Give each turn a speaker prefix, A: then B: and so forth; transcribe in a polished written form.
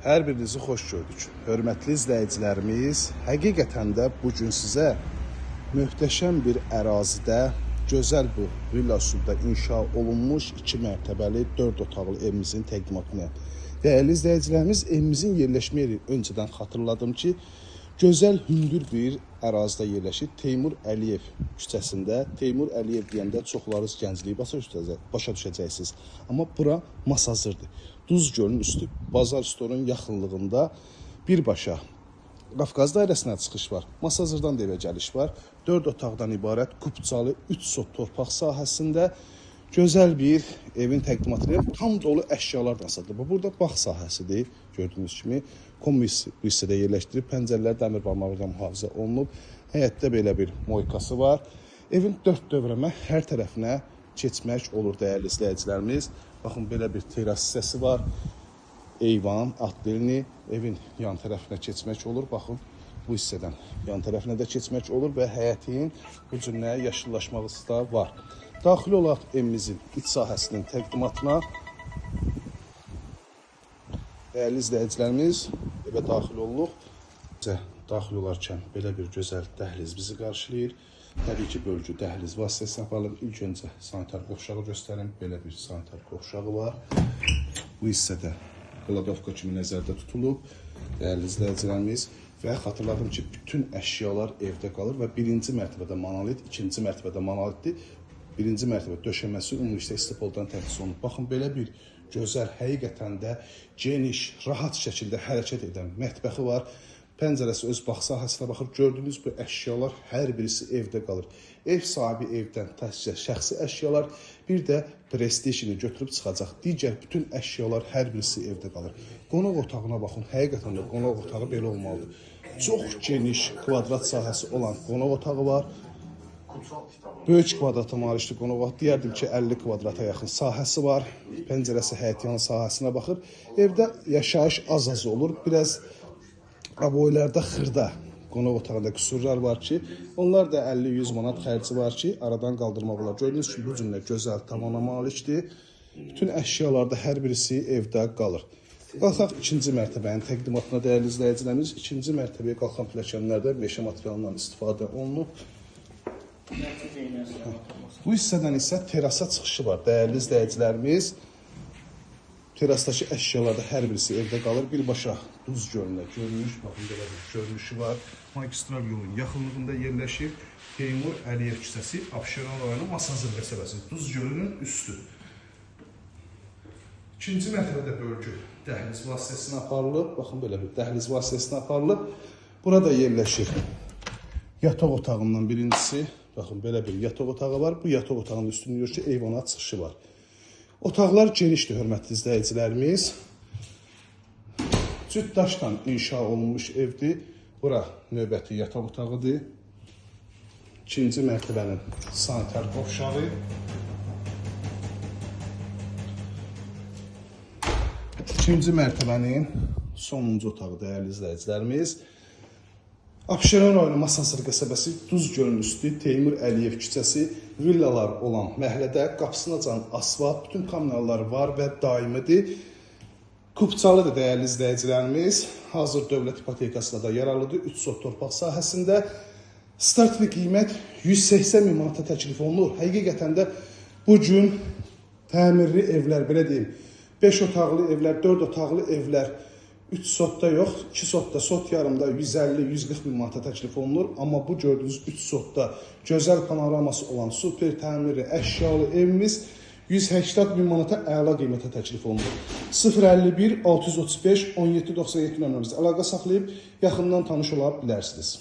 A: Hər birinizi xoş gördük. Hörmətli izləyicilərimiz, həqiqətən də bugün sizə möhtəşəm bir ərazidə, gözəl bu villa üsulda inşa olunmuş 2 mərtəbəli 4 otaqlı evimizin təqdimatını. Dəyərli izləyicilərimiz, evimizin yerləşmə yeri öncədən xatırladım ki, gözəl hündür bir ərazidə yerləşir. Teymur Əliyev küçəsində. Teymur Əliyev deyəndə çoxlarınız gəncliyi başa düşəcəksiniz. Amma bura Masazırdır. Duz gölünün üstü, Bazar Storun yaxınlığında birbaşa Qafqaz dairəsinə çıxış var. Masazırdan da evə gəliş var. 4 otaqdan ibarət Qubcalı 3 sot torpaq sahəsində gözəl bir evin təqdimatını tam dolu əşyalarla satılır. Burada bağ sahəsidir. Gördüyünüz kimi kombi hissədə yerləşdirib, pəncərələr dəmir barmaqlarla mühafizə olunub. Həyətdə belə bir moykası var. Evin 4 dövrəmə hər tərəfinə keçmək olur dəyərli izləyicilərimiz. Baxın, belə bir teras hissəsi var. Eyvan, atdelini, evin yan tərəfinə keçmək olur. Baxın, bu hissədən yan tərəfinə də keçmək olur və həyətin bu cürlə yaşıllaşması da var. Daxil olaraq evimizin iç sahəsinin təqdimatına dəyərli izləyicilərimiz, evə daxil oluruq. Daxil olarkən belə bir gözəl dəhliz bizi qarşılayır. Təbii ki, bölgü dəhliz vasitəsilə aparılır. İlk öncə sanitar qovşağı göstərim. Belə bir sanitar qovşağı var. Bu hissədə qladovka kimi nəzərdə tutulub. Dəyərli izləyicilərimiz, və xatırladım ki, bütün əşyalar evdə qalır və birinci mərtəbədə monolit, ikinci mərtəbədə monolitdir. Birinci mərtəbə döşəməsi ümumilikdə istipoldan təchiz olunub. Baxın, belə bir gözəl, həqiqətən də geniş, rahat şəkildə hərəkət edən mətbəxi var. Pəncərəsi öz bağ sahəsinə baxır. Gördüyünüz bu əşyalar hər birisi evdə qalır. Ev sahibi evdən təhsil şəxsi əşyalar, bir də prestijini götürüb çıxacaq. Digər bütün əşyalar hər birisi evdə qalır. Qonaq otağına baxın. Həqiqətən də qonaq otağı belə olmalıdır. Çox geniş kvadrat sahəsi olan qonaq otağı var. Böyük kvadrata malikli qonaq otağı, deyərdim ki, 50 kvadrata yaxın sahəsi var. Pəncərəsi həyətyan sahəsinə baxır. Evdə yaşayış az olur. Biraz aboylarda xırda qonaq otağında qüsurlar var ki, onlar da 50-100 manat xərci var ki, aradan qaldırmaq olar. Gördüyünüz kimi bu cümlə gözəl tamana malikdir. Bütün əşyalarda hər birisi evdə qalır. Qalxaq ikinci mərtəbənin təqdimatına dəyərli izləyicilərimiz. İkinci mərtəbəyə qalxan pilləkənlərdə meşə materialından istifadə olunub. Bu hissədən isə terasa çıxışı var. Dəyərli izləyicilərimiz, terasdakı əşyalarda hər birisi evdə qalır. Birbaşa Duz gölünə görünüş, baxın, belə bir görünüşü var. Magistral yolun yaxınlığında yerləşir. Teymur Əliyev küçəsi, Abşeron rayonu Masazır qəsəbəsi, Duz gölünün üstü. İkinci mərtəbədə bölgü dəhliz vasitəsinə aparılıb. Baxın, belə bir dəhliz vasitəsinə aparılıb. Burada yerləşir yataq otağından birincisi. Baxın, belə bir yataq otağı var. Bu yataq otağının üstünü görür ki, eyvana çıxışı var. Otaqlar genişdir, hörmətli izləyicilərimiz. Cüt daşdan inşa olunmuş evdir. Bura növbəti yataq otağıdır. İkinci mərtəbənin sanitar qovşağı. İkinci mərtəbənin sonuncu otağı, dəyərli izləyicilərimiz. Abşeron rayonu Masazır qəsəbəsi, Duz gölünün üstü, Teymur Əliyev küçəsi, villalar olan məhəllədə qapısına can asfalt, bütün kommunallar var və daimidir. Qubcalıdır dəyərli izləyicilərimiz. Hazır dövlət ipotekasında da yararlıdır. 3 sot torpaq sahəsində. Start və qiymət 180 min manata təklif olunur. Həqiqətən də bu gün təmirli evlər, belə deyim, 5 otaqlı evlər, 4 otaqlı evlər, 3 sotda yox, 2 sotda, sot yarımda 150-140 min manata təklif olunur. Amma bu gördüyünüz 3 sotda gözəl panoraması olan super təmirli əşyalı evimiz 180 min manata əla qiymətə təklif olunur. 051 635 1797 nömrəmizdə əlaqə saxlayıb yaxından tanış ola bilərsiniz.